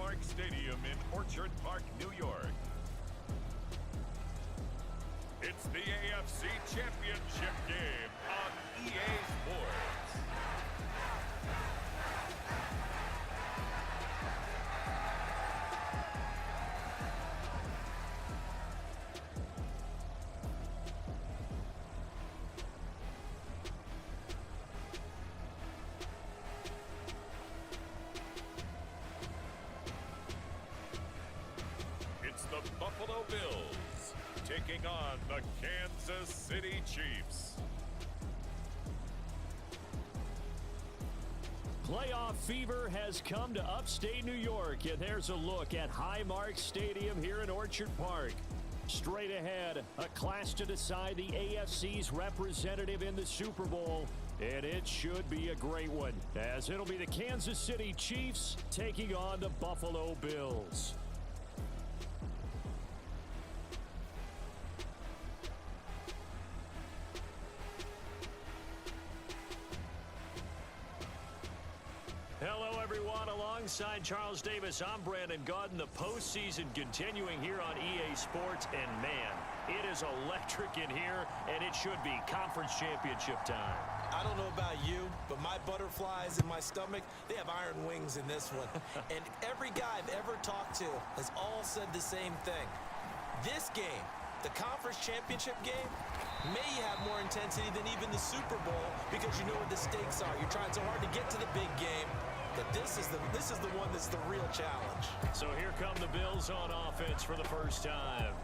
Highmark Stadium in Orchard Park, New York. It's the AFC Championship game on EA Sports. It's the Buffalo Bills taking on the Kansas City Chiefs. Playoff fever has come to upstate New York, and there's a look at Highmark Stadium here in Orchard Park. Straight ahead, a clash to decide the AFC's representative in the Super Bowl, and it should be a great one, as it'll be the Kansas City Chiefs taking on the Buffalo Bills. Hello, everyone. Alongside Charles Davis, I'm Brandon Gaudin. The postseason continuing here on EA Sports. And, man, it is electric in here, and it should be conference championship time. I don't know about you, but my butterflies in my stomach, they have iron wings in this one. And every guy I've ever talked to has all said the same thing. This game, the conference championship game, may have more intensity than even the Super Bowl because you know what the stakes are. You're trying so hard to get to the big game that this is the one that's the real challenge. So here come the Bills on offense for the first time.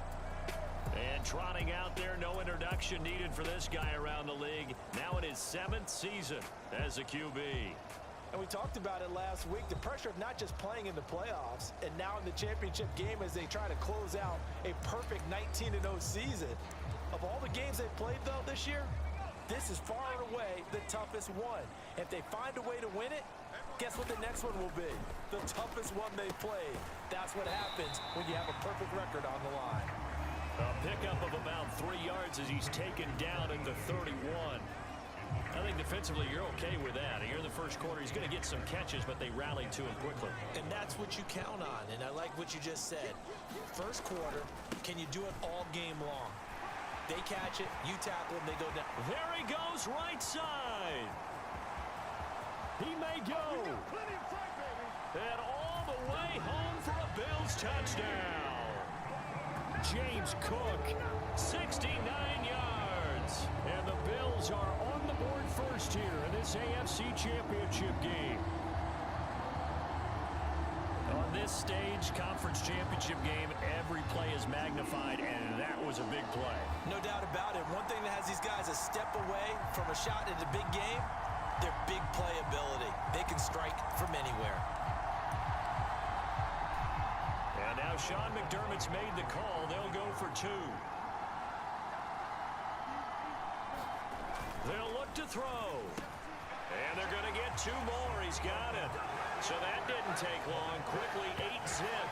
And trotting out there, no introduction needed for this guy around the league. Now in his 7th season as a QB. And we talked about it last week, the pressure of not just playing in the playoffs and now in the championship game as they try to close out a perfect 19-0 season. Of all the games they've played, though, this year, this is far and away the toughest one. If they find a way to win it, guess what the next one will be? The toughest one they've played. That's what happens when you have a perfect record on the line. A pickup of about 3 yards as he's taken down at the 31. I think defensively you're okay with that. Here in the first quarter, he's going to get some catches, but they rallied to him quickly. And that's what you count on, and I like what you just said. First quarter, can you do it all game long? They catch it, you tackle them, they go down. There he goes, right side. He may go. And all the way home for a Bills touchdown. James Cook, 69 yards. And the Bills are on the board first here in this AFC Championship game. On this stage, conference championship game, every play is magnified, and that was a big play. No doubt about it. One thing that has these guys a step away from a shot at a big game, their big play ability. They can strike from anywhere. And now Sean McDermott's made the call. They'll go for 2. They'll look to throw. And they're going to get 2 more. He's got it. So that didn't take long. Quickly, 8-zip.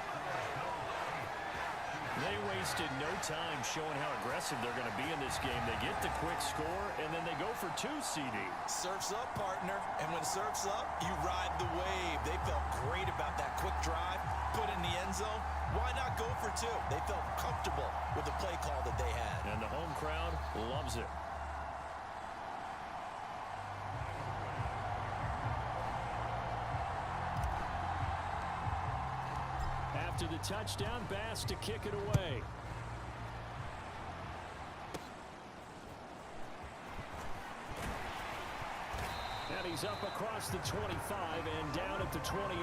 They wasted no time showing how aggressive they're going to be in this game. They get the quick score, and then they go for 2, CD. Surf's up, partner. And when surf's up, you ride the wave. They felt great about that quick drive, put in the end zone. Why not go for 2? They felt comfortable with the play call that they had. And the home crowd loves it. After the touchdown, Bass to kick it away. And he's up across the 25 and down at the 28.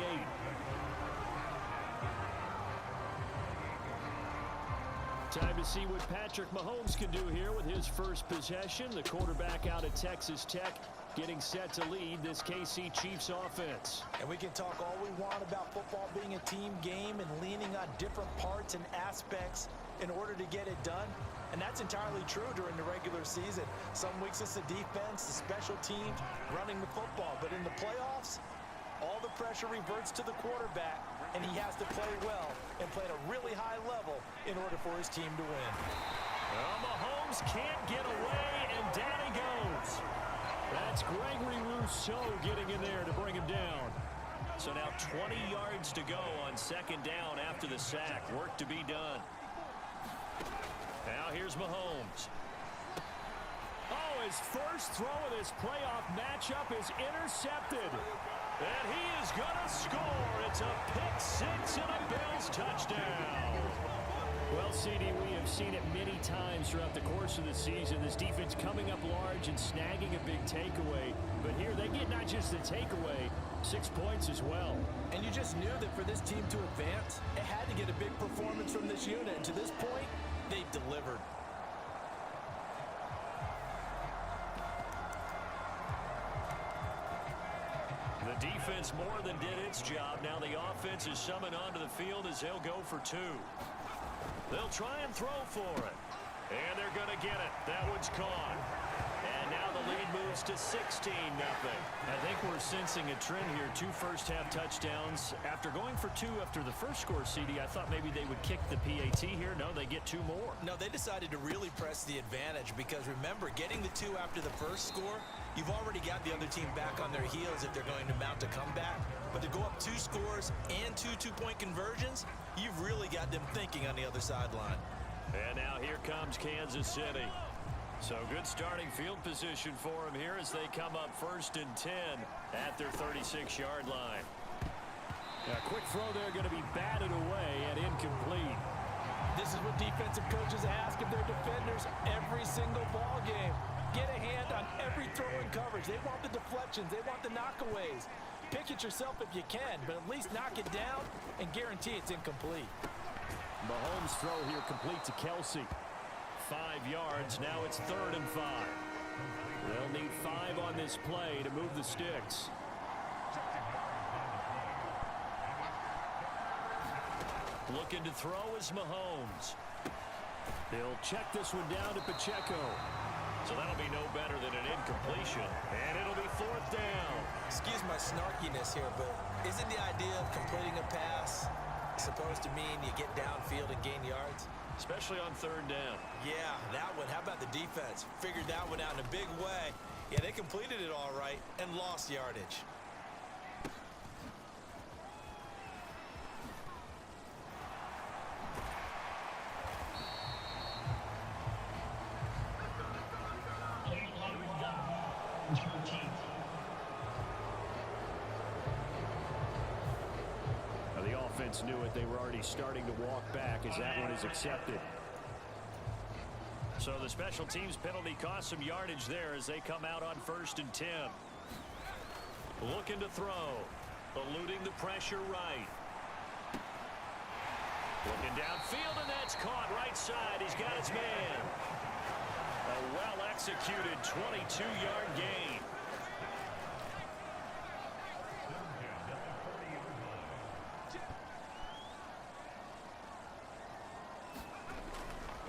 Time to see what Patrick Mahomes can do here with his first possession. The quarterback out of Texas Tech getting set to lead this KC Chiefs offense. And we can talk all we want about football being a team game and leaning on different parts and aspects in order to get it done. And that's entirely true during the regular season. Some weeks it's the defense, the special teams, running the football. But in the playoffs, all the pressure reverts to the quarterback, and he has to play well and play at a really high level in order for his team to win. Well, Mahomes can't get away, and down he goes. That's Gregory Rousseau getting in there to bring him down. So now 20 yards to go on second down after the sack. Work to be done. Now here's Mahomes. Oh, his first throw of this playoff matchup is intercepted. And he is going to score. It's a pick six and a Bills touchdown. Well, CD, we have seen it many times throughout the course of the season. This defense coming up large and snagging a big takeaway. But here they get not just the takeaway, 6 points as well. And you just knew that for this team to advance, it had to get a big performance from this unit. And to this point, they've delivered. The defense more than did its job. Now the offense is summoned onto the field as they'll go for two. They'll try and throw for it. And they're going to get it. That one's caught. And now the lead moves to 16-0. I think we're sensing a trend here. 2 first-half touchdowns. After going for 2 after the first score, CD, I thought maybe they would kick the PAT here. No, they get 2 more. No, they decided to really press the advantage because, remember, getting the 2 after the first score, you've already got the other team back on their heels if they're going to mount a comeback. But to go up 2 scores and 2 two-point conversions, you've really got them thinking on the other sideline. And now here comes Kansas City. So good starting field position for them here as they come up 1st and 10 at their 36-yard line. A quick throw there going to be batted away and incomplete. This is what defensive coaches ask of their defenders every single ball game. Get a hand on every throw in coverage. They want the deflections. They want the knockaways. Pick it yourself if you can, but at least knock it down and guarantee it's incomplete. Mahomes' throw here complete to Kelsey. 5 yards. Now it's 3rd and 5. They'll need 5 on this play to move the sticks. Looking to throw is Mahomes. He'll check this one down to Pacheco. So that'll be no better than an incompletion. And it'll be 4th down. Excuse my snarkiness here, but isn't the idea of completing a pass supposed to mean you get downfield and gain yards? Especially on 3rd down. Yeah, that one. How about the defense? Figured that one out in a big way. Yeah, they completed it all right and lost yardage. The offense knew it. They were already starting to walk back as that one is accepted. So the special teams penalty cost some yardage there as they come out on 1st and 10. Looking to throw. Eluding the pressure right. Looking downfield, and that's caught right side. He's got his man. A well-executed 22-yard gain.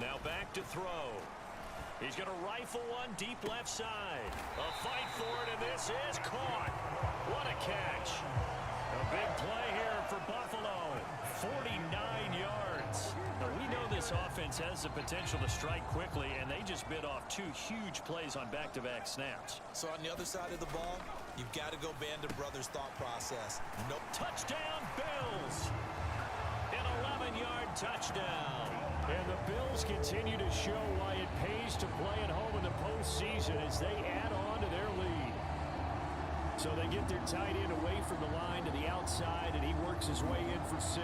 Now back to throw. He's going to rifle one deep left side. A fight for it, and this is caught. What a catch. A big play here for Buffalo. 49 yards. Now, we know this offense has the potential to strike quickly, and they just bit off 2 huge plays on back-to-back snaps. So on the other side of the ball, you've got to go Band of Brothers thought process. Nope. Touchdown, Bills. An 11-yard touchdown. And the Bills continue to show why it pays to play at home in the postseason as they add on to their lead. So they get their tight end away from the line to the outside, and he works his way in for 6.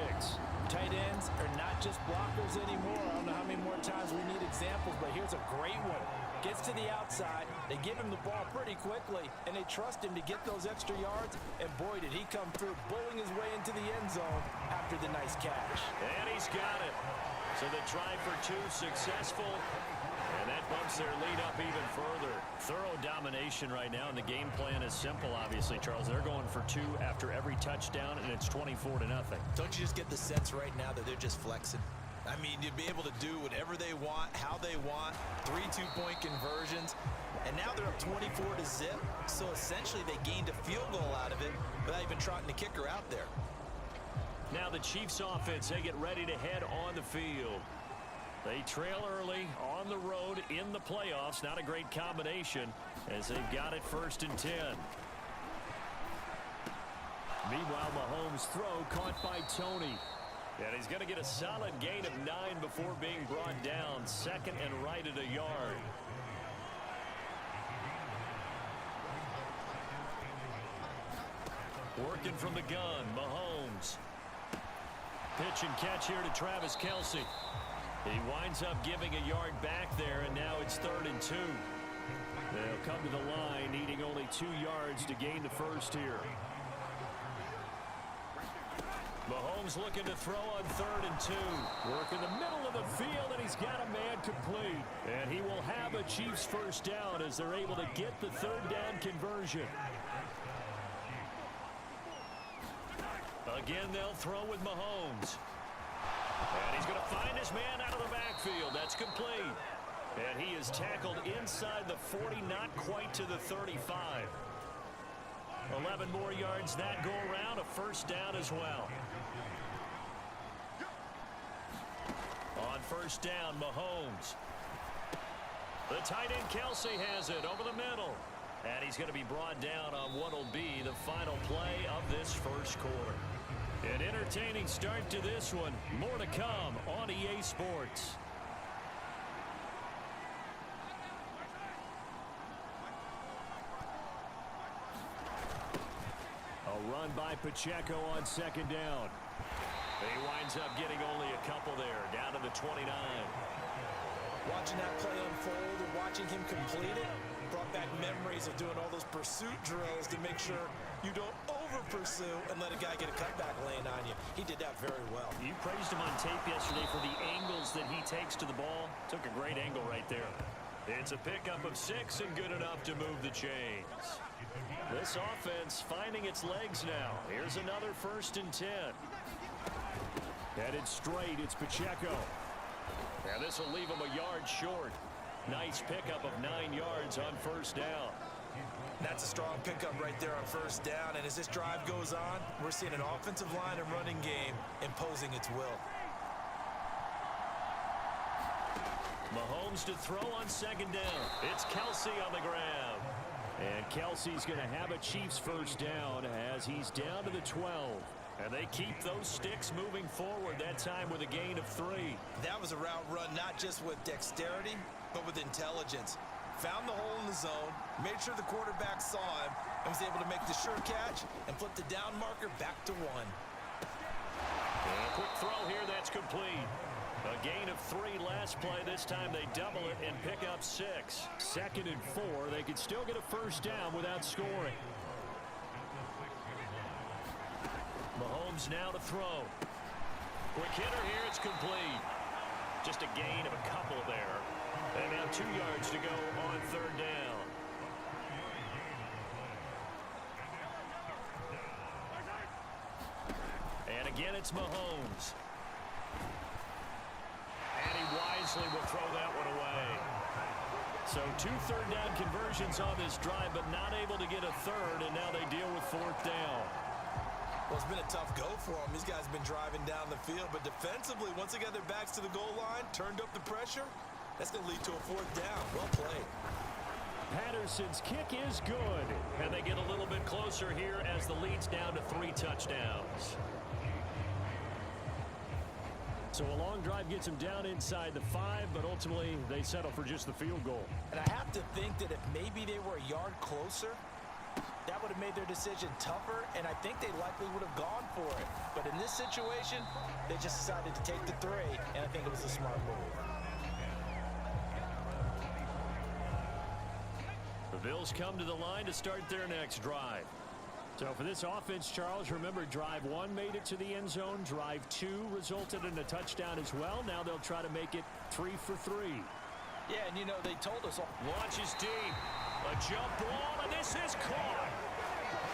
Tight ends are not just blockers anymore. I don't know how many more times we need examples, but here's a great one. Gets to the outside, they give him the ball pretty quickly, and they trust him to get those extra yards, and boy, did he come through, bowling his way into the end zone after the nice catch. And he's got it. So the try for 2 successful, and that bumps their lead up even further. Thorough domination right now, and the game plan is simple, obviously, Charles. They're going for 2 after every touchdown, and it's 24-0. Don't you just get the sense right now that they're just flexing? I mean, you'd be able to do whatever they want, how they want, 3 two-point conversions, and now they're up 24-0. So essentially they gained a field goal out of it without even trotting the kicker out there. Now the Chiefs offense, they get ready to head on the field. They trail early on the road in the playoffs. Not a great combination as they've got it 1st and 10. Meanwhile, Mahomes' throw caught by Tony. And he's going to get a solid gain of 9 before being brought down. Second and right at a yard. Working from the gun, Mahomes. Pitch and catch here to Travis Kelce. He winds up giving a yard back there, and now it's 3rd and 2. They'll come to the line, needing only 2 yards to gain the first here. Mahomes looking to throw on 3rd and 2. Work in the middle of the field, and he's got a man complete. And he will have a Chiefs first down as they're able to get the 3rd down conversion. Again, they'll throw with Mahomes. And he's going to find his man out of the backfield. That's complete. And he is tackled inside the 40, not quite to the 35. 11 more yards that go around, a first down as well. On first down, Mahomes. The tight end Kelce has it over the middle. And he's going to be brought down on what will be the final play of this first quarter. An entertaining start to this one. More to come on EA Sports. A run by Pacheco on second down. He winds up getting only a couple there, down to the 29. Watching that play unfold and watching him complete it brought back memories of doing all those pursuit drills to make sure you don't over-pursue and let a guy get a cutback lane on you. He did that very well. You praised him on tape yesterday for the angles that he takes to the ball. Took a great angle right there. It's a pickup of 6 and good enough to move the chains. This offense finding its legs now. Here's another 1st and 10. Headed straight, it's Pacheco. And this will leave him a yard short. Nice pickup of 9 yards on first down. That's a strong pickup right there on first down. And as this drive goes on, we're seeing an offensive line and running game imposing its will. Mahomes to throw on second down. It's Kelce on the grab. And Kelce's going to have a Chiefs first down as he's down to the 12. And they keep those sticks moving forward, that time with a gain of 3. That was a route run not just with dexterity, but with intelligence. Found the hole in the zone, made sure the quarterback saw him, and was able to make the sure catch and flip the down marker back to 1. And a quick throw here, that's complete. A gain of 3 last play. This time they double it and pick up 6. 2nd and 4. They could still get a first down without scoring. Mahomes now to throw. Quick hitter here, it's complete. Just a gain of a couple there. And now 2 yards to go on 3rd down. And again, it's Mahomes. And he wisely will throw that one away. So 2 third down conversions on this drive, but not able to get a 3rd, and now they deal with 4th down. Well, it's been a tough go for them. These guys have been driving down the field, but defensively, once they got their backs to the goal line, turned up the pressure, that's going to lead to a 4th down. Well played. Patterson's kick is good, and they get a little bit closer here as the lead's down to 3 touchdowns. So a long drive gets them down inside the 5, but ultimately they settle for just the field goal. And I have to think that if maybe they were a yard closer, that would have made their decision tougher, and I think they likely would have gone for it. But in this situation, they just decided to take the 3, and I think it was a smart move. The Bills come to the line to start their next drive. So for this offense, Charles, remember drive 1 made it to the end zone. Drive 2 resulted in a touchdown as well. Now they'll try to make it 3 for 3. Yeah, and you know, they told us all. Launches deep. A jump ball, and this is caught.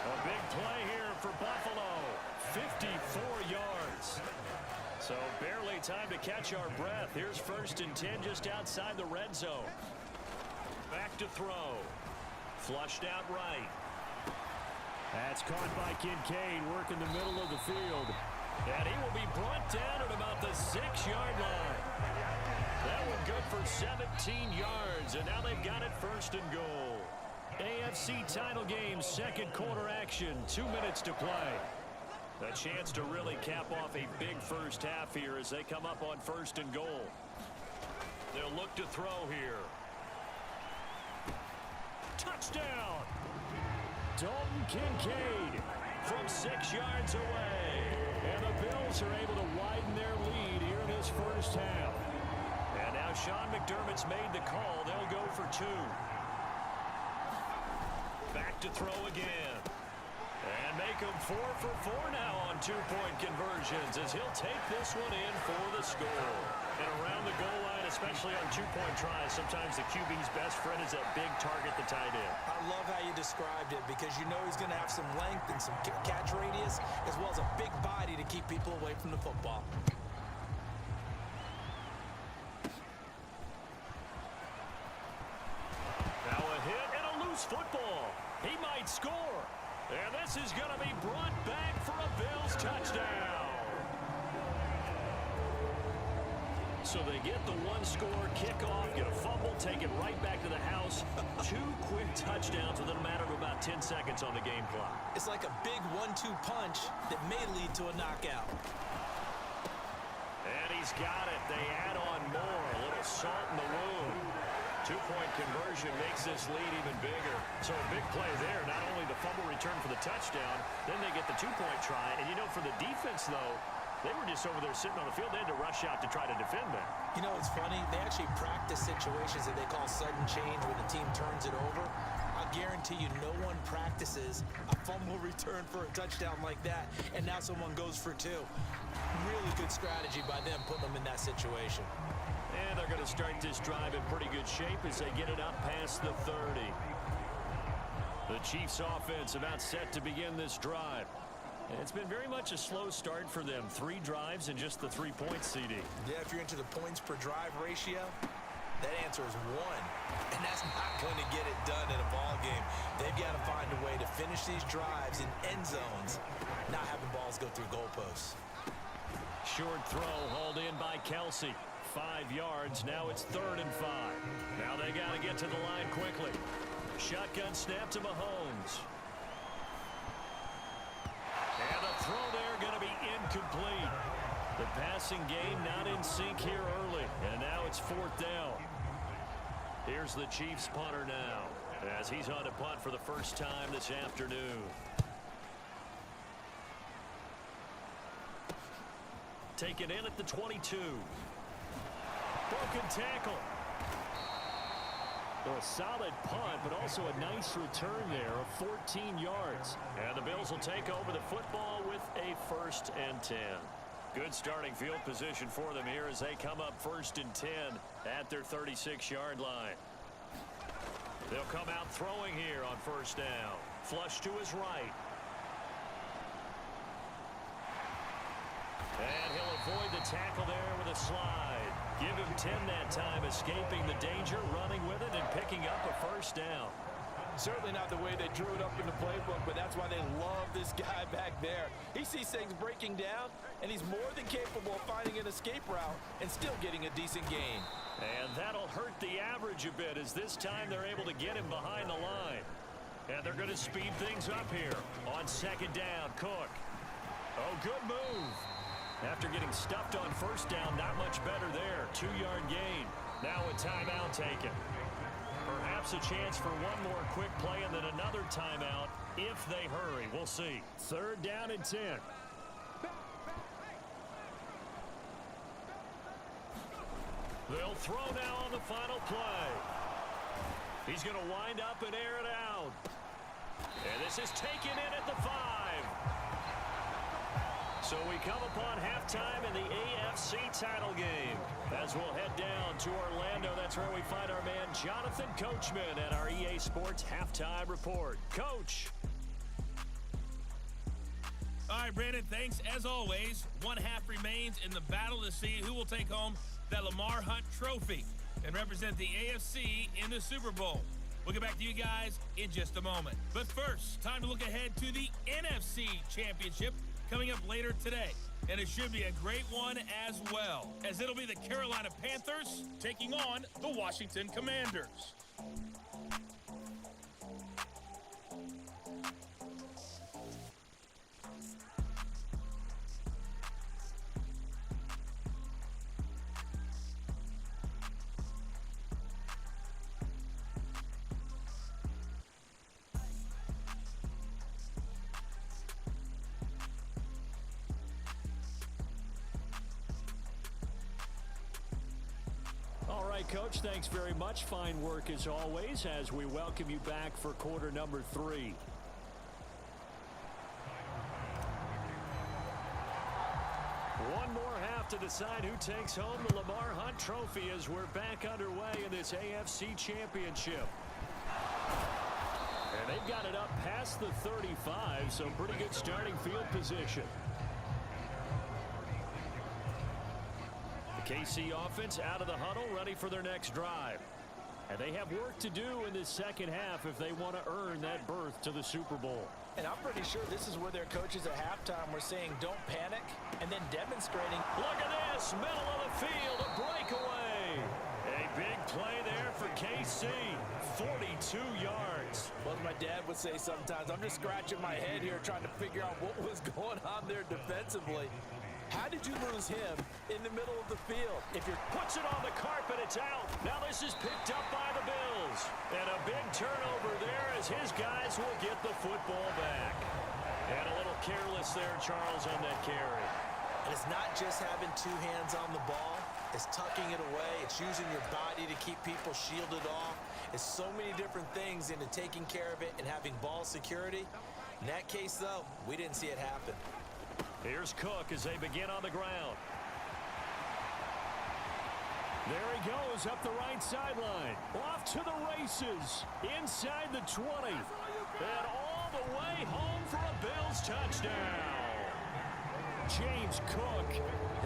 A big play here for Buffalo. 54 yards. So barely time to catch our breath. Here's 1st and 10 just outside the red zone. Back to throw. Flushed out right. That's caught by Kincaid, working the middle of the field. And he will be brought down at about the 6-yard line. That one good for 17 yards, and now they've got it 1st and goal. AFC title game, 2nd quarter action, 2 minutes to play. A chance to really cap off a big first half here as they come up on 1st and goal. They'll look to throw here. Touchdown! Dalton Kincaid from 6 yards away. And the Bills are able to widen their lead here in this first half. And now Sean McDermott's made the call. They'll go for 2. Back to throw again. And make them 4 for 4 now on 2-point conversions as he'll take this one in for the score. And around the goal line, especially on 2-point tries, sometimes the QB's best friend is that big target, the tight end. I love how you described it because you know he's going to have some length and some catch radius as well as a big body to keep people away from the football. Now a hit and a loose football. He might score. And this is going to be brought back for a Bills touchdown. So they get the 1-score kickoff, get a fumble, take it right back to the house. 2 quick touchdowns within a matter of about 10 seconds on the game clock. It's like a big 1-2 punch that may lead to a knockout. And he's got it. They add on more. A little salt in the wound. 2-point conversion makes this lead even bigger. So a big play there. Not only the fumble return for the touchdown, then they get the 2-point try. And, you know, for the defense, though, they were just over there sitting on the field. They had to rush out to try to defend that. You know, it's funny. They actually practice situations that they call sudden change when the team turns it over. I'll guarantee you no one practices a fumble return for a touchdown like that, and now someone goes for 2. Really good strategy by them putting them in that situation. And they're going to start this drive in pretty good shape as they get it up past the 30. The Chiefs offense about set to begin this drive. And it's been very much a slow start for them. 3 drives and just the 3 points, CD. Yeah, if you're into the points per drive ratio, that answer is 1. And that's not going to get it done in a ball game. They've got to find a way to finish these drives in end zones, not having balls go through goalposts. Short throw hauled in by Kelsey. 5 yards. Now it's 3rd and 5. Now they got to get to the line quickly. Shotgun snap to Mahomes. And the throw there going to be incomplete. The passing game not in sync here early. And now it's 4th down. Here's the Chiefs punter now as he's on to punt for the first time this afternoon. Taken in at the 22. Broken tackle. A solid punt, but also a nice return there of 14 yards. And the Bills will take over the football with a 1st and 10. Good starting field position for them here as they come up 1st and 10 at their 36-yard line. They'll come out throwing here on 1st down. Flush to his right. And he'll avoid the tackle there with a slide. Give him 10 that time, escaping the danger, running with it, and picking up a 1st down. Certainly not the way they drew it up in the playbook, but that's why they love this guy back there. He sees things breaking down, and he's more than capable of finding an escape route and still getting a decent gain. And that'll hurt the average a bit as this time they're able to get him behind the line. And they're going to speed things up here on 2nd down. Cook. Oh, good move. After getting stuffed on 1st down, not much better there. 2-yard gain. Now a timeout taken. Perhaps a chance for one more quick play and then another timeout if they hurry. We'll see. 3rd down and 10. They'll throw now on the final play. He's going to wind up and air it out. And this is taken in at the 5. So we come upon halftime in the AFC title game. As we'll head down to Orlando, that's where we find our man Jonathan Coachman at our EA Sports Halftime Report. Coach. All right, Brandon, thanks. As always, 1 half remains in the battle to see who will take home that Lamar Hunt trophy and represent the AFC in the Super Bowl. We'll get back to you guys in just a moment. But first, time to look ahead to the NFC Championship coming up later today. And it should be a great one as well, as it'll be the Carolina Panthers taking on the Washington Commanders. right, Coach, thanks very much. Fine work as always as we welcome you back for quarter number 3. One more half to decide who takes home the Lamar Hunt Trophy as we're back underway in this AFC Championship. And they've got it up past the 35, so pretty good starting field position. The KC offense out of the huddle, ready for their next drive. And they have work to do in this second half if they want to earn that berth to the Super Bowl. And I'm pretty sure this is where their coaches at halftime were saying don't panic and then demonstrating. Look at this, middle of the field, a breakaway. A big play there for KC, 42 yards. Well, as my dad would say sometimes, I'm just scratching my head here trying to figure out what was going on there defensively. How did you lose him in the middle of the field? If you puts it on the carpet, it's out. Now this is picked up by the Bills. And a big turnover there as his guys will get the football back. And a little careless there, Charles, on that carry. And it's not just having two hands on the ball. It's tucking it away. It's using your body to keep people shielded off. It's so many different things into taking care of it and having ball security. In that case, though, we didn't see it happen. Here's Cook as they begin on the ground. There he goes up the right sideline. Off to the races. Inside the 20. And all the way home for a Bills touchdown. James Cook,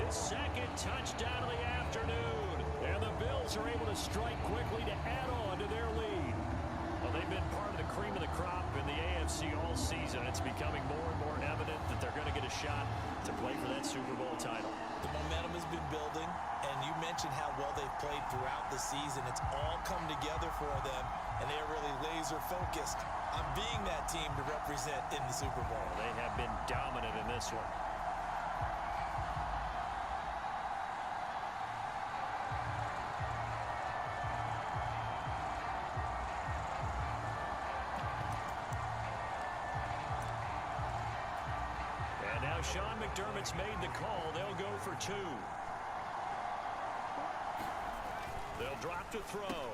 his second touchdown of the afternoon. And the Bills are able to strike quickly to add on to their lead. Well, they've been part of the cream of the crop in the AFC all season. It's becoming more and more evident that they're going to get a shot to play for that Super Bowl title. The momentum has been building, and you mentioned how well they've played throughout the season. It's all come together for them, and they are really laser focused on being that team to represent in the Super Bowl. They have been dominant in this one. Sean McDermott's made the call. They'll go for 2. They'll drop to throw.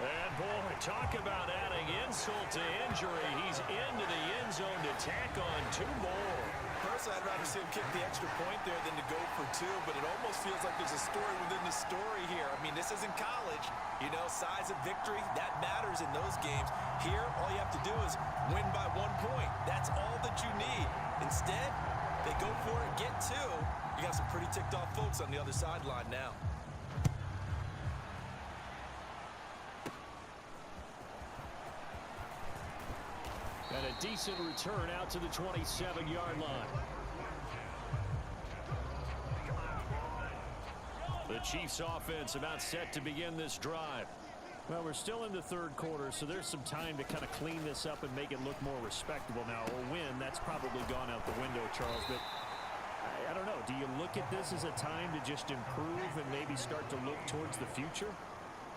And boy, talk about adding insult to injury. He's into the end zone to tack on 2 more. Personally, I'd rather see him kick the extra point there than to go for 2, but it almost feels like there's a story within the story here. I mean, this isn't college. You know, size of victory, that matters in those games. Here, all you have to do is win by 1 point. That's all that you need. Instead, they go for it, get 2. You got some pretty ticked off folks on the other sideline now. And a decent return out to the 27-yard line. The Chiefs offense about set to begin this drive. Well, we're still in the third quarter, so there's some time to kind of clean this up and make it look more respectable. Now, a win, that's probably gone out the window, Charles, but I don't know. Do you look at this as a time to just improve and maybe start to look towards the future?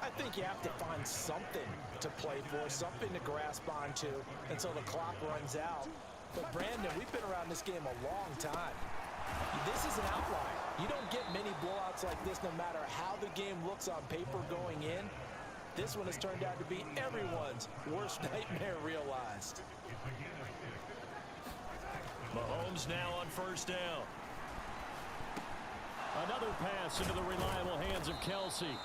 I think you have to find something to play for, something to grasp onto until the clock runs out. But, Brandon, we've been around this game a long time. This is an outlier. You don't get many blowouts like this no matter how the game looks on paper going in. This one has turned out to be everyone's worst nightmare realized. Mahomes now on first down. Another pass into the reliable hands of Kelsey.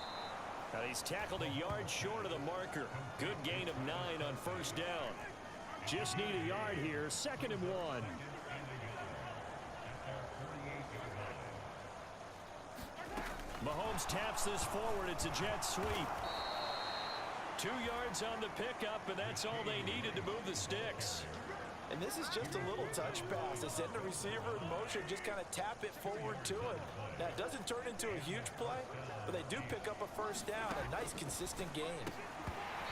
Now he's tackled a yard short of the marker. Good gain of 9 on first down. Just need a yard here. 2nd and 1. Mahomes taps this forward. It's a jet sweep. 2 yards on the pickup, and that's all they needed to move the sticks. And this is just a little touch pass. They send the receiver in motion, just kind of tap it forward to him. Now, it doesn't turn into a huge play, but they do pick up a first down. A nice, consistent gain.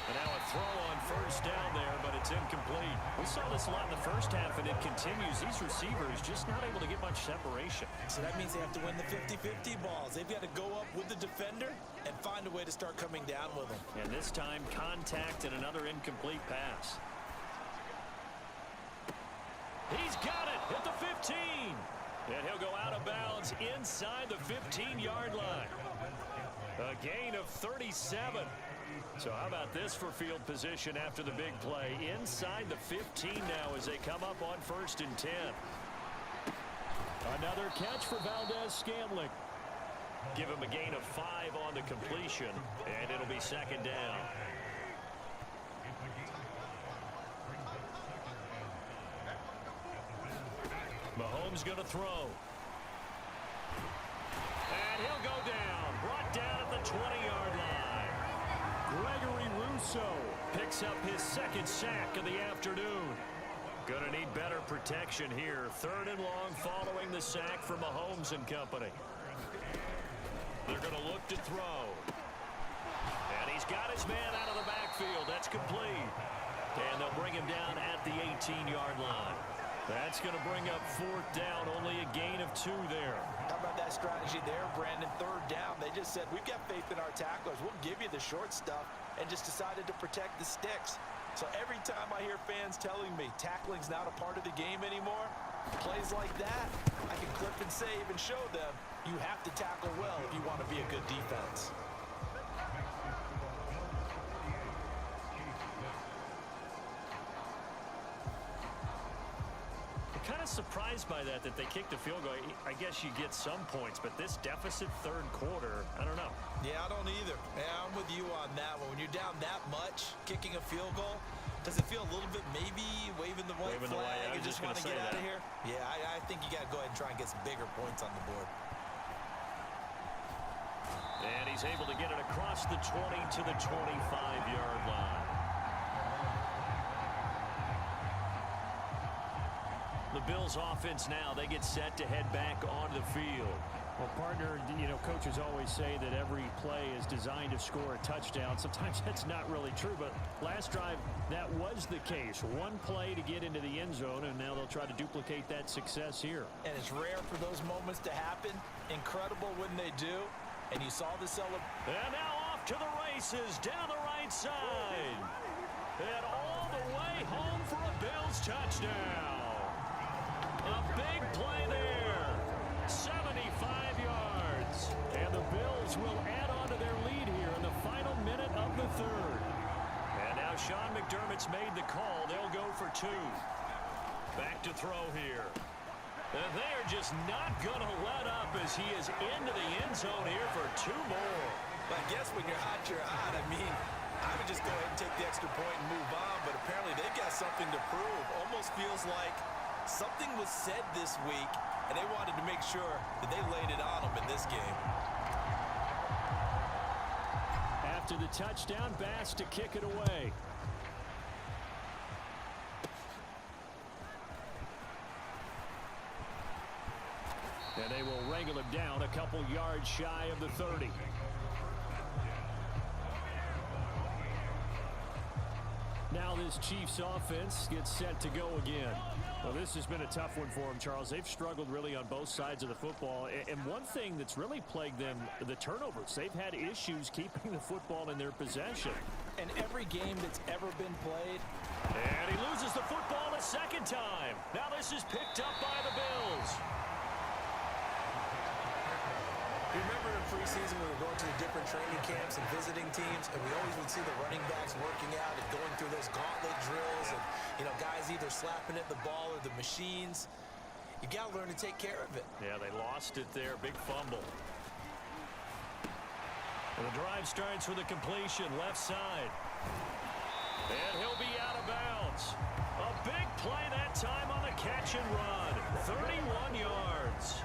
And now a throw on first down there, but it's incomplete. We saw this a lot in the first half, and it continues. These receivers just not able to get much separation. So that means they have to win the 50-50 balls. They've got to go up with the defender and find a way to start coming down with them. And this time, contact and another incomplete pass. He's got it at the 15. And he'll go out of bounds inside the 15-yard line. A gain of 37. So how about this for field position after the big play? Inside the 15 now as they come up on 1st and 10. Another catch for Valdez-Scantling. Give him a gain of 5 on the completion, and it'll be 2nd down. Mahomes going to throw. And he'll go down. Brought down at the 20-yard line. Gregory Rousseau picks up his 2nd sack of the afternoon. Going to need better protection here. 3rd and long following the sack from Mahomes and company. They're going to look to throw. And he's got his man out of the backfield. That's complete. And they'll bring him down at the 18-yard line. That's going to bring up 4th down. Only a gain of 2 there. How about that strategy there, Brandon? 3rd down. They just said, we've got faith in our tacklers. We'll give you the short stuff, and just decided to protect the sticks. So every time I hear fans telling me tackling's not a part of the game anymore, plays like that, I can clip and save and show them you have to tackle well if you want to be a good defense. Kind of surprised by that they kicked the field goal. I guess you get some points, but this deficit 3rd quarter, I don't know. Yeah, I don't either. Yeah, I'm with you on that one. When you're down that much, kicking a field goal, does it feel a little bit maybe waving the white flag and just want to get out of here? Yeah, I think you got to go ahead and try and get some bigger points on the board. And he's able to get it across the 20 to the 25-yard line. The Bills offense now, they get set to head back onto the field. Well, partner, you know, coaches always say that every play is designed to score a touchdown. Sometimes that's not really true, but last drive, that was the case. One play to get into the end zone, and now they'll try to duplicate that success here. And it's rare for those moments to happen. Incredible when they do. And you saw the celebration. And now off to the races down the right side. And all the way home for a Bills touchdown. A big play there. 75 yards. And the Bills will add on to their lead here in the final minute of the 3rd. And now Sean McDermott's made the call. They'll go for 2. Back to throw here. And they are just not going to let up as he is into the end zone here for 2 more. I guess when you're hot, you're hot. I mean, I would just go ahead and take the extra point and move on, but apparently they've got something to prove. Almost feels like something was said this week, and they wanted to make sure that they laid it on them in this game. After the touchdown, Bass to kick it away. And they will wrangle him down a couple yards shy of the 30. Now this Chiefs offense gets set to go again. Well, this has been a tough one for them, Charles. They've struggled really on both sides of the football. And one thing that's really plagued them, the turnovers. They've had issues keeping the football in their possession. And every game that's ever been played. And he loses the football a 2nd time. Now this is picked up by the Bills. Remember in preseason we were going to the different training camps and visiting teams, and we always would see the running backs working out and going through those gauntlet drills, and guys either slapping at the ball or the machines. You got to learn to take care of it. Yeah, they lost it there. Big fumble. And the drive starts with a completion left side. And he'll be out of bounds. A big play that time on the catch and run. 31 yards.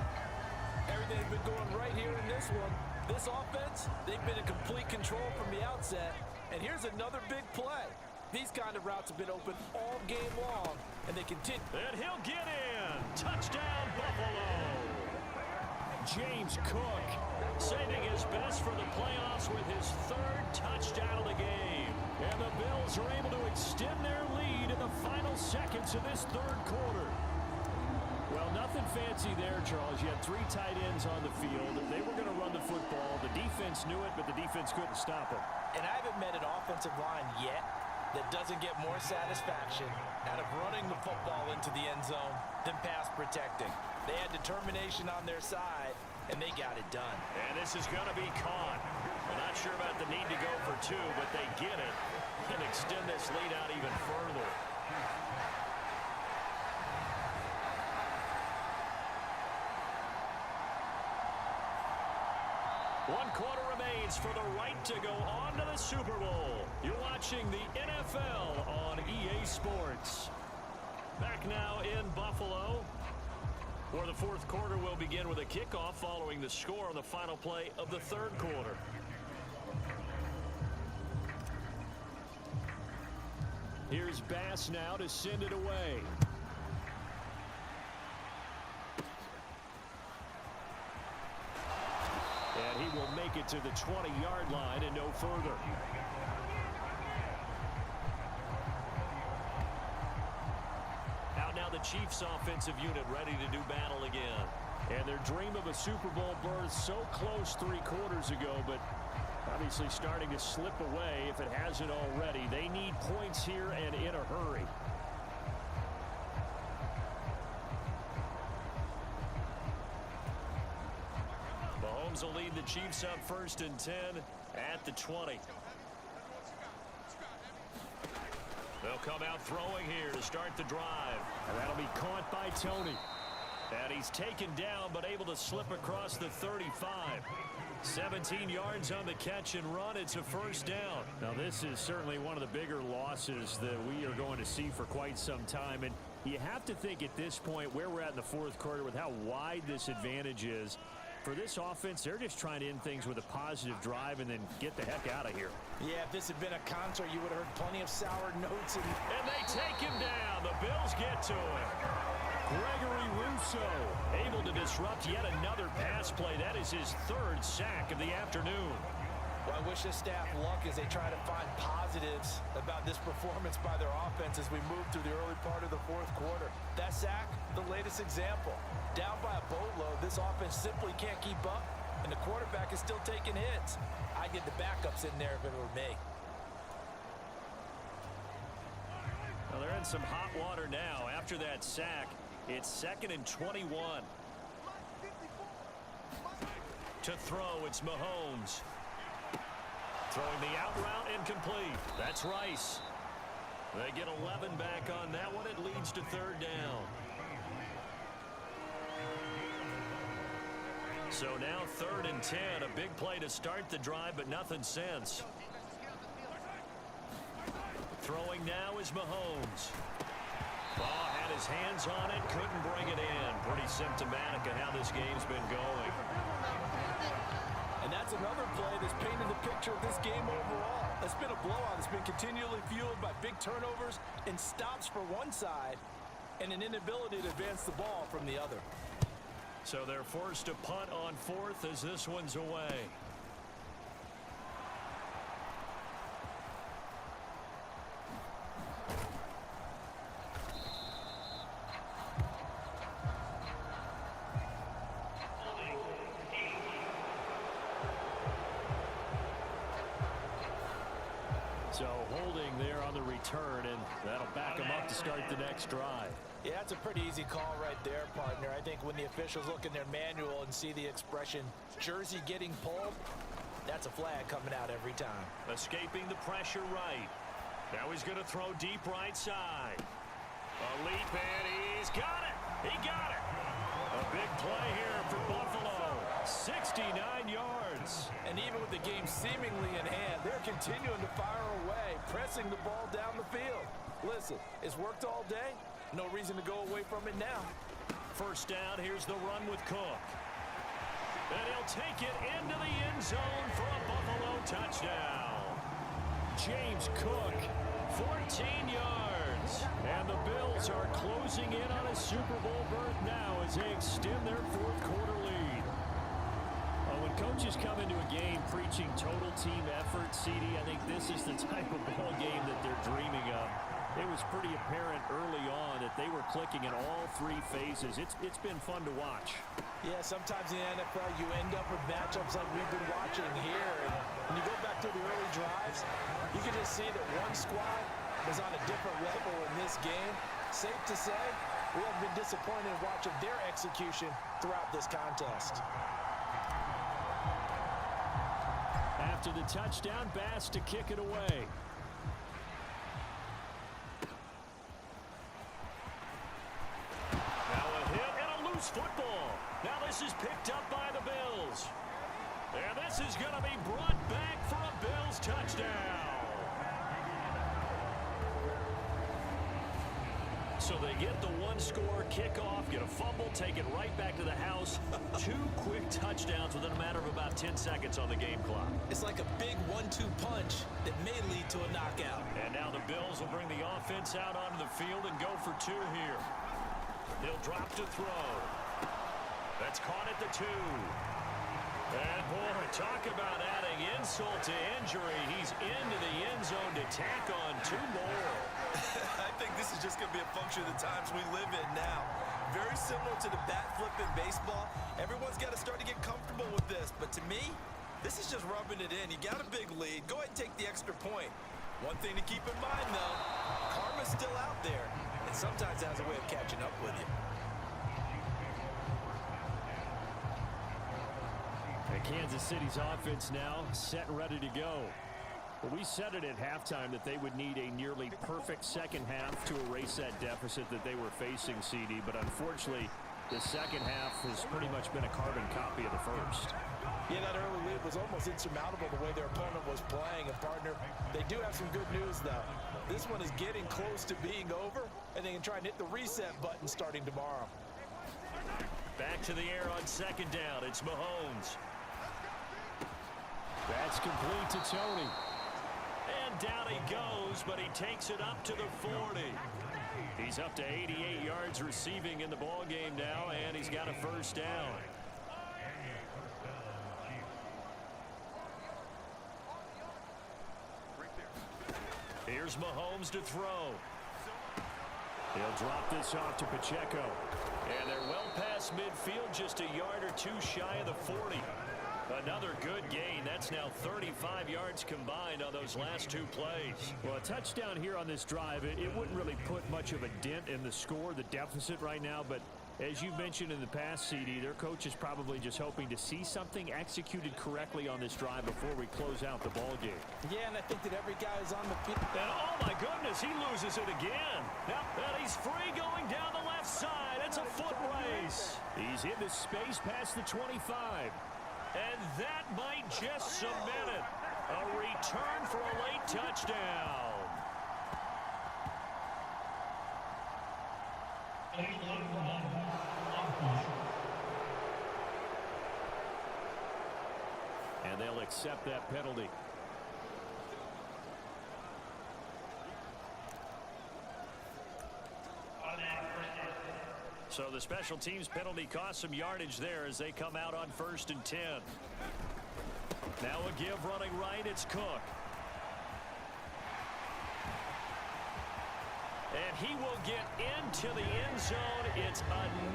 Everything's been going right here in this one. This offense, they've been in complete control from the outset. And here's another big play. These kind of routes have been open all game long, and they continue. And he'll get in. Touchdown, Buffalo. James Cook saving his best for the playoffs with his 3rd touchdown of the game. And the Bills are able to extend their lead in the final seconds of this 3rd quarter. Well, nothing fancy there, Charles. You had 3 tight ends on the field. They were going to run the football. The defense knew it, but the defense couldn't stop them. And I haven't met an offensive line yet that doesn't get more satisfaction out of running the football into the end zone than pass protecting. They had determination on their side, and they got it done. And this is going to be caught. I'm not sure about the need to go for two, but they get it and extend this lead out even further. One quarter remains for the right to go on to the Super Bowl. You're watching the NFL on EA Sports. Back now in Buffalo, where the fourth quarter will begin with a kickoff following the score on the final play of the third quarter. Here's Bass now to send it away. And he will make it to the 20-yard line and no further. Out now the Chiefs offensive unit ready to do battle again. And their dream of a Super Bowl berth so close 3 quarters ago, but obviously starting to slip away if it hasn't already. They need points here and in a hurry. Mahomes will lead the Chiefs up 1st and 10 at the 20. They'll come out throwing here to start the drive. And that'll be caught by Tony. And he's taken down but able to slip across the 35. 17 yards on the catch and run. It's a first down. Now this is certainly one of the bigger losses that we are going to see for quite some time. And you have to think at this point where we're at in the fourth quarter with how wide this advantage is. For this offense, they're just trying to end things with a positive drive and then get the heck out of here. Yeah, if this had been a concert, you would have heard plenty of sour notes. And they take him down. The Bills get to him. Gregory Rousseau able to disrupt yet another pass play. That is his 3rd sack of the afternoon. Well, I wish the staff luck as they try to find positives about this performance by their offense as we move through the early part of the fourth quarter. That sack, the latest example. Down by a boatload, this offense simply can't keep up, and the quarterback is still taking hits. I'd get the backups in there if it were me. Well, they're in some hot water now. After that sack, it's 2nd and 21. To throw, it's Mahomes. Throwing the out route incomplete. That's Rice. They get 11 back on that one. It leads to 3rd down. So now 3rd and 10. A big play to start the drive, but nothing since. Throwing now is Mahomes. Ball had his hands on it, couldn't bring it in. Pretty symptomatic of how this game's been going. And that's another play that's painted the picture of this game overall. It's been a blowout. It's been continually fueled by big turnovers and stops for one side and an inability to advance the ball from the other. So they're forced to punt on 4th as this one's away. So holding there on the return, and that'll back them up to start the next drive. Yeah, that's a pretty easy call right there, partner. I think when the officials look in their manual and see the expression jersey getting pulled, that's a flag coming out every time. Escaping the pressure right. Now he's going to throw deep right side. A leap, and he's got it. He got it. A big play here for Buffalo. 69 yards. And even with the game seemingly in hand, they're continuing to fire away, pressing the ball down the field. Listen, it's worked all day. No reason to go away from it now. First down, here's the run with Cook. And he'll take it into the end zone for a Buffalo touchdown. James Cook, 14 yards. And the Bills are closing in on a Super Bowl berth now as they extend their fourth quarter lead. When coaches come into a game preaching total team effort, CD, I think this is the type of ball game that they're dreaming of. It was pretty apparent early on that they were clicking in all 3 phases. It's been fun to watch. Yeah, sometimes in the NFL you end up with matchups like we've been watching here. And when you go back to the early drives, you can just see that one squad was on a different level in this game. Safe to say, we have been disappointed in watching their execution throughout this contest. After the touchdown, Bass to kick it away. Now a hit and a loose football. Now this is picked up by the Bills. And this is going to be brought back for a Bills touchdown. So they get the one-score kickoff, get a fumble, take it right back to the house. 2 quick touchdowns within a matter of about 10 seconds on the game clock. It's like a big 1-2 punch that may lead to a knockout. And now the Bills will bring the offense out onto the field and go for 2 here. They'll drop to throw. That's caught at the 2. And boy, talk about adding insult to injury. He's into the end zone to tack on 2 more. I think this is just going to be a function of the times we live in now. Very similar to the bat flip in baseball. Everyone's got to start to get comfortable with this. But to me, this is just rubbing it in. You got a big lead. Go ahead and take the extra point. One thing to keep in mind, though, karma's still out there. And sometimes it has a way of catching up with you. And Kansas City's offense now set and ready to go. Well, we said it at halftime that they would need a nearly perfect second half to erase that deficit that they were facing, CD. But unfortunately, the second half has pretty much been a carbon copy of the first. Yeah, that early lead was almost insurmountable the way their opponent was playing. And, partner, they do have some good news, though. This one is getting close to being over, and they can try and hit the reset button starting tomorrow. Back to the air on second down. It's Mahomes. That's complete to Tony. And down he goes, but he takes it up to the 40. He's up to 88 yards receiving in the ball game now, and he's got a first down. Here's Mahomes to throw. He'll drop this off to Pacheco. And they're well past midfield, just a yard or 2 shy of the 40. Another good gain. That's now 35 yards combined on those last 2 plays. Well, a touchdown here on this drive, it wouldn't really put much of a dent in the score, the deficit right now. But as you mentioned in the past, CD, their coach is probably just hoping to see something executed correctly on this drive before we close out the ball game. Yeah, and I think that every guy is on the field. And oh my goodness, he loses it again. Now, and he's free going down the left side. It's a foot race. He's into space past the 25. And that might just cement it. A return for a late touchdown. And they'll accept that penalty. So the special teams penalty cost some yardage there as they come out on 1st and 10. Now a give running right, it's Cook. And he will get into the end zone. It's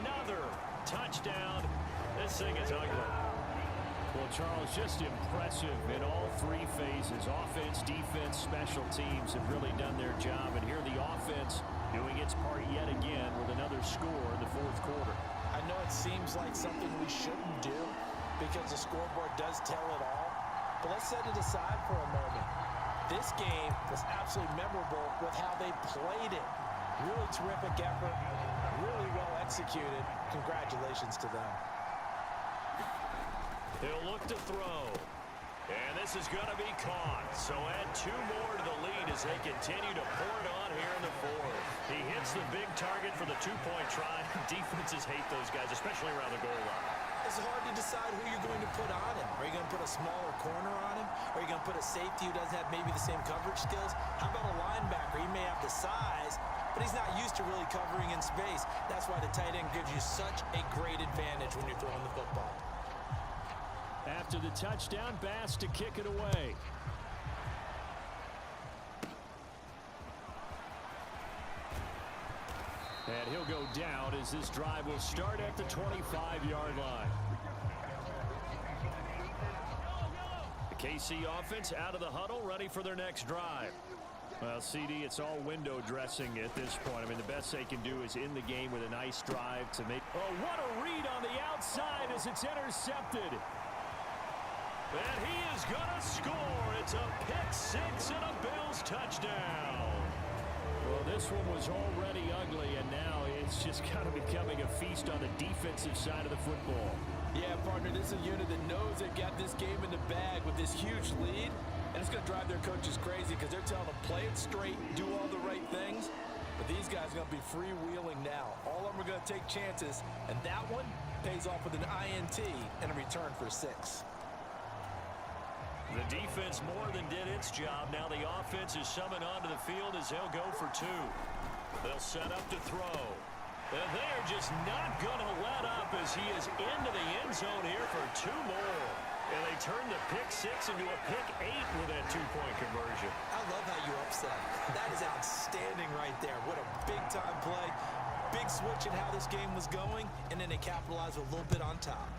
another touchdown. This thing is ugly. Well, Charles, just impressive in all 3 phases. Offense, defense, special teams have really done their job. And here the offense doing its part yet again with another score in the 4th quarter. I know it seems like something we shouldn't do because the scoreboard does tell it all. But let's set it aside for a moment. This game was absolutely memorable with how they played it. Really terrific effort, really well executed. Congratulations to them. He'll look to throw. And this is going to be caught. So add 2 more to the lead as they continue to pour it on here in the 4th. He hits the big target for the 2-point try. Defenses hate those guys, especially around the goal line. It's hard to decide who you're going to put on him. Are you going to put a smaller corner on him? Or are you going to put a safety who doesn't have maybe the same coverage skills? How about a linebacker? He may have the size, but he's not used to really covering in space. That's why the tight end gives you such a great advantage when you're throwing the football. After the touchdown, Bass to kick it away. And he'll go down as this drive will start at the 25-yard line. The KC offense out of the huddle, ready for their next drive. Well, CD, it's all window dressing at this point. I mean, the best they can do is in the game with a nice drive to make... Oh, what a read on the outside as it's intercepted. And he is going to score. It's a pick six and a Bills touchdown. Well, this one was already ugly, and now it's just kind of becoming a feast on the defensive side of the football. Yeah, partner, this is a unit that knows they've got this game in the bag with this huge lead, and it's going to drive their coaches crazy because they're telling them play it straight, do all the right things, but these guys are going to be freewheeling now. All of them are going to take chances, and that one pays off with an INT and a return for 6. The defense more than did its job. Now the offense is summoned onto the field as they'll go for 2. They'll set up to throw. And they are just not going to let up as he is into the end zone here for 2 more. And they turn the pick 6 into a pick 8 with that 2-point conversion. I love how you upset. That is outstanding right there. What a big-time play. Big switch in how this game was going, and then they capitalized a little bit on top.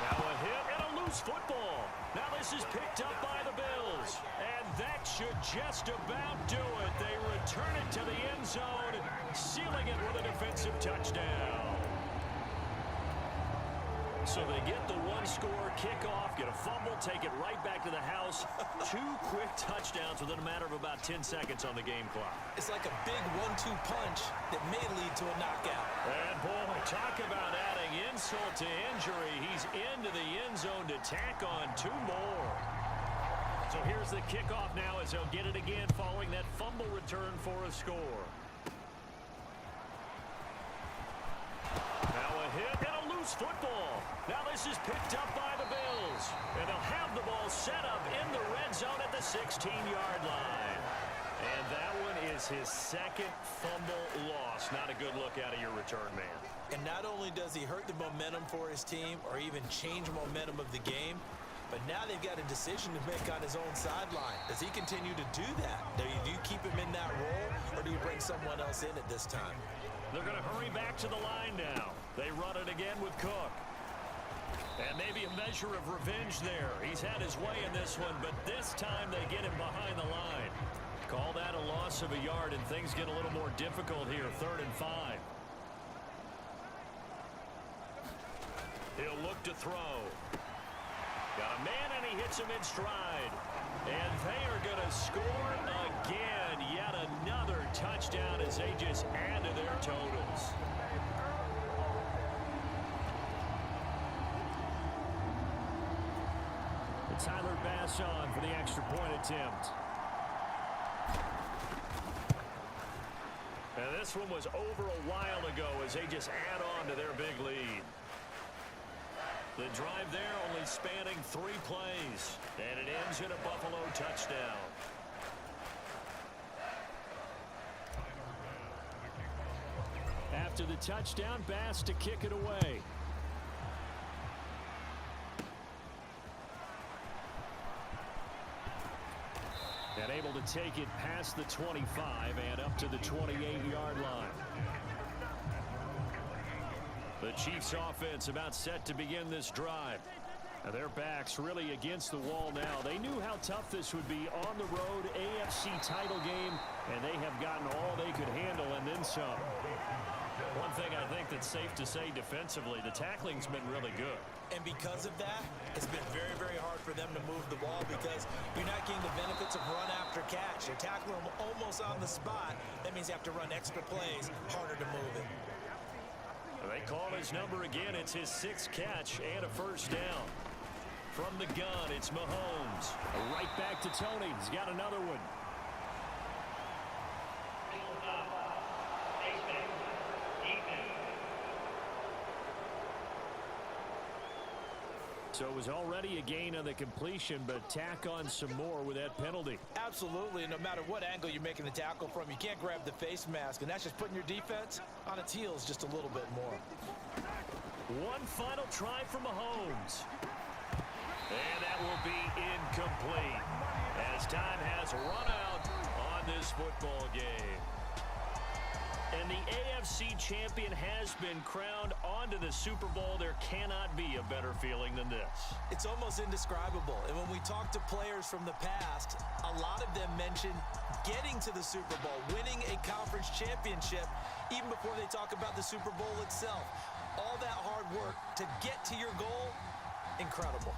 Now a hit and a loose football. Now this is picked up by the Bills. And that should just about do it. They return it to the end zone, sealing it with a defensive touchdown. So they get the 1-score kickoff, get a fumble, take it right back to the house. 2 quick touchdowns within a matter of about 10 seconds on the game clock. It's like a big 1-2 punch that may lead to a knockout. And boy, talk about adding insult to injury. He's into the end zone to tack on 2 more. So here's the kickoff now as they'll get it again following that fumble return for a score. Now a hit and a loose football. Now this is picked up by the Bills. And they'll have the ball set up in the red zone at the 16-yard line. And that one is his 2nd fumble loss. Not a good look out of your return man. And not only does he hurt the momentum for his team or even change momentum of the game, but now they've got a decision to make on his own sideline. Does he continue to do that? Do you keep him in that role, or do you bring someone else in at this time? They're going to hurry back to the line now. They run it again with Cook. And maybe a measure of revenge there. He's had his way in this one, but this time they get him behind the line. Call that a loss of a yard, and things get a little more difficult here, 3rd and 5. He'll look to throw. Got a man, and he hits him in stride. And they are going to score again. Yet another touchdown as they just add to their totals. Tyler Bass on for the extra point attempt. And this one was over a while ago as they just add on to their big lead. The drive there only spanning 3 plays. And it ends in a Buffalo touchdown. After the touchdown, Bass to kick it away. And able to take it past the 25 and up to the 28-yard line. The Chiefs offense about set to begin this drive. And their backs really against the wall now. They knew how tough this would be on the road, AFC title game, and they have gotten all they could handle and then some. One thing I think that's safe to say defensively, the tackling's been really good. And because of that, it's been very, very hard for them to move the ball because you're not getting the benefits of run after catch. You're tackling them almost on the spot. That means you have to run extra plays, harder to move it. They call his number again. It's his 6th catch and a first down. From the gun, it's Mahomes. Right back to Tony. He's got another one. So it was already a gain on the completion, but tack on some more with that penalty. Absolutely. No matter what angle you're making the tackle from, you can't grab the face mask, and that's just putting your defense on its heels just a little bit more. One final try from Mahomes. And that will be incomplete as time has run out on this football game. And the AFC champion has been crowned onto the Super Bowl. There cannot be a better feeling than this. It's almost indescribable. And when we talk to players from the past, a lot of them mention getting to the Super Bowl, winning a conference championship, even before they talk about the Super Bowl itself. All that hard work to get to your goal, incredible.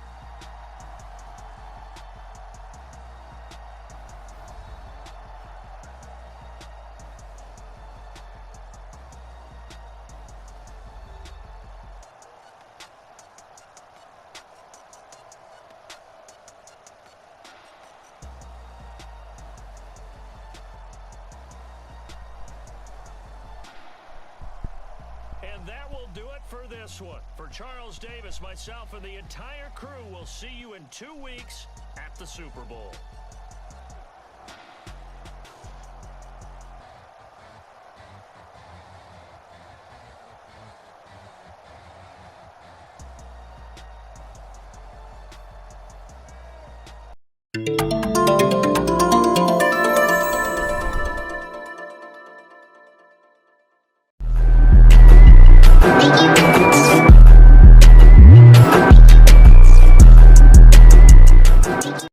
And that will do it for this one. For Charles Davis, myself, and the entire crew, will see you in 2 weeks at the Super Bowl. Thank you.